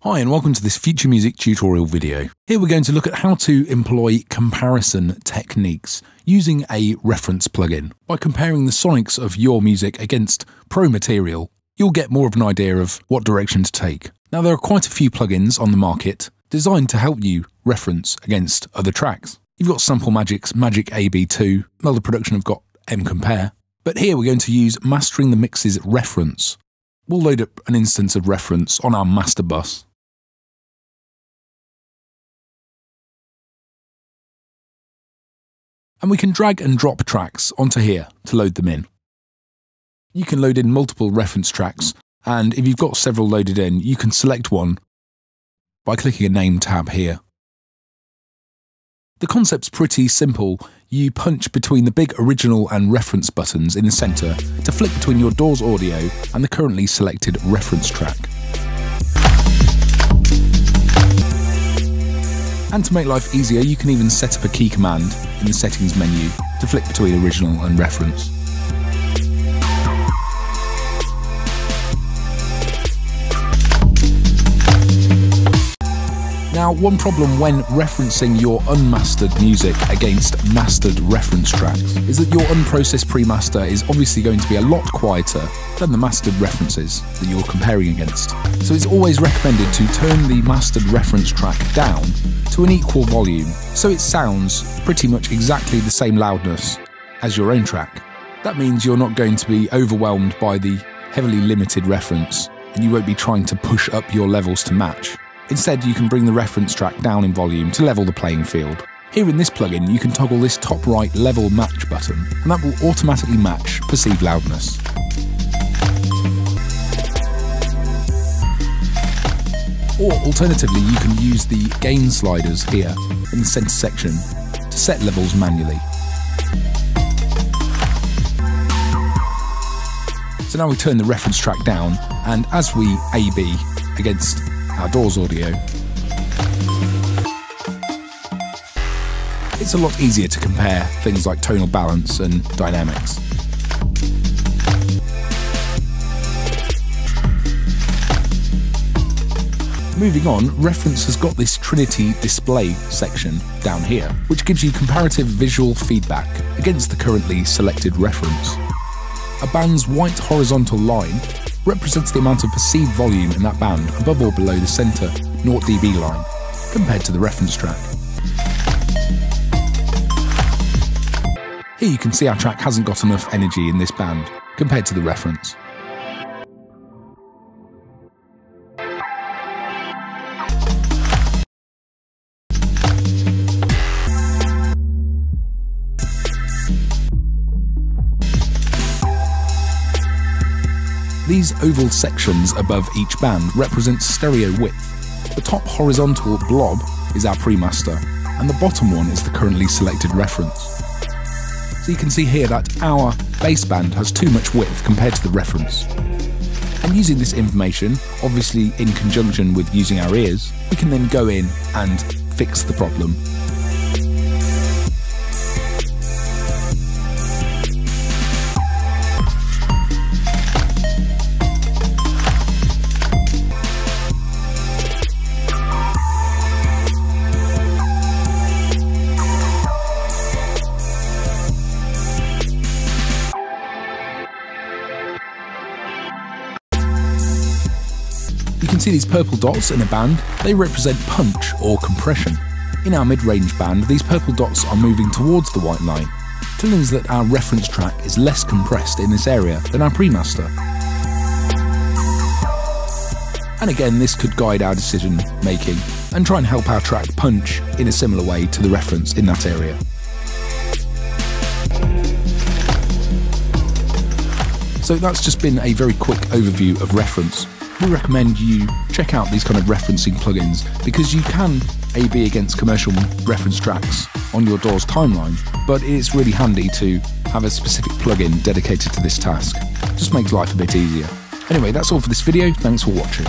Hi and welcome to this Future Music tutorial video. Here we're going to look at how to employ comparison techniques using a reference plugin. By comparing the sonics of your music against pro material, you'll get more of an idea of what direction to take. Now there are quite a few plugins on the market designed to help you reference against other tracks. You've got Sample Magic's Magic AB2, Melody Production have got mCompare, but here we're going to use Mastering the Mix's Reference. We'll load up an instance of reference on our master bus. And we can drag and drop tracks onto here to load them in. You can load in multiple reference tracks, and if you've got several loaded in, you can select one by clicking a name tab here. The concept's pretty simple. You punch between the big original and reference buttons in the centre to flick between your DAW's audio and the currently selected reference track. And to make life easier, you can even set up a key command in the settings menu to flick between original and reference. Now, one problem when referencing your unmastered music against mastered reference tracks is that your unprocessed pre-master is obviously going to be a lot quieter than the mastered references that you're comparing against. So it's always recommended to turn the mastered reference track down to an equal volume, so it sounds pretty much exactly the same loudness as your own track. That means you're not going to be overwhelmed by the heavily limited reference, and you won't be trying to push up your levels to match. Instead, you can bring the reference track down in volume to level the playing field. Here in this plugin, you can toggle this top right level match button, and that will automatically match perceived loudness. Or alternatively, you can use the gain sliders here in the centre section to set levels manually. So now we turn the reference track down, and as we A/B against our DAW's audio, it's a lot easier to compare things like tonal balance and dynamics. Moving on, Reference has got this Trinity display section down here, which gives you comparative visual feedback against the currently selected reference. A band's white horizontal line represents the amount of perceived volume in that band above or below the centre 0 dB line, compared to the reference track. Here you can see our track hasn't got enough energy in this band, compared to the reference. These oval sections above each band represent stereo width. The top horizontal blob is our pre-master, and the bottom one is the currently selected reference. So you can see here that our bass band has too much width compared to the reference. And using this information, obviously in conjunction with using our ears, we can then go in and fix the problem. You can see these purple dots in a band. They represent punch or compression. In our mid-range band, these purple dots are moving towards the white line, telling us that our reference track is less compressed in this area than our pre-master. And again, this could guide our decision making and try and help our track punch in a similar way to the reference in that area. So that's just been a very quick overview of reference. We recommend you check out these kind of referencing plugins because you can A/B against commercial reference tracks on your DAW's timeline, but it's really handy to have a specific plugin dedicated to this task. It just makes life a bit easier. Anyway, that's all for this video. Thanks for watching.